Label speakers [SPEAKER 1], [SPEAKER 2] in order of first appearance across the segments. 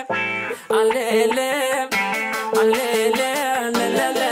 [SPEAKER 1] Alele, alele, alele,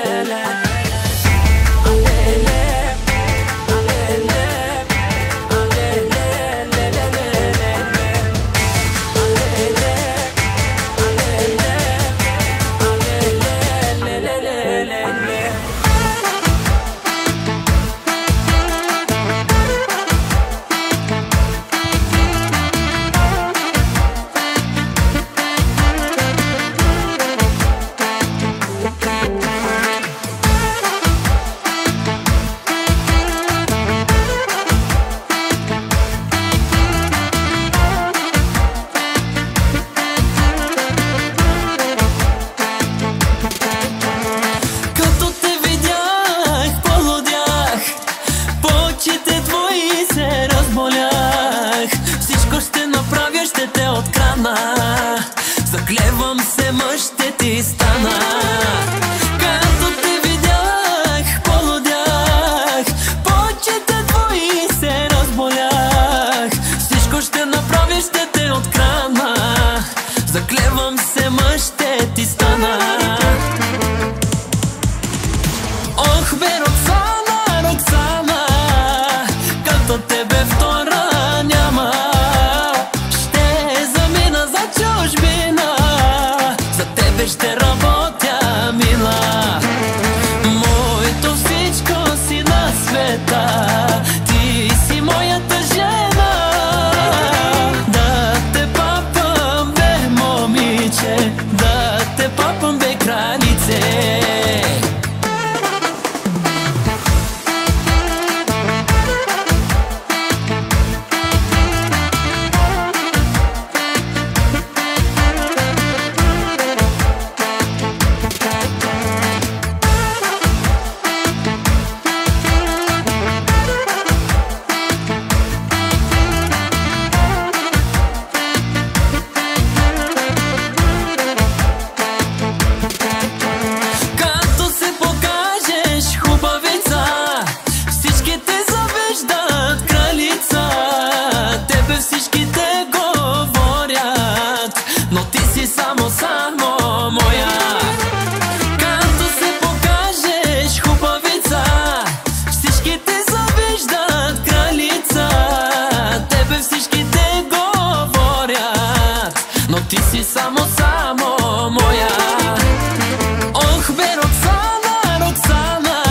[SPEAKER 1] заклевам се, мъж ще ти стана. Като те видях, полудях, по очите твои се разболях. Всичко ще направя, ще те открадна. Заклевам се, мъж ще ти стана. Ох бе, Роксана, Роксана, като тебе втора няма. Ще работя, мила, моето всичко си на света. Ти си моята жена. Да те папам, бе, момиче, да те папам, бе, кралице. Само, само моя. Като се покажеш хубавица, всички те завиждат кралица. Тебе всички те говорят, но ти си само, само моя. Ох бе, Роксана, Роксана,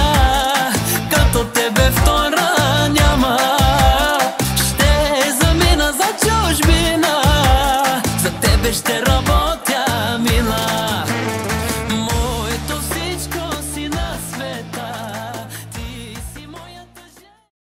[SPEAKER 1] като тебе втора няма. Ще замина за чужбина, за тебе ще работя, мила.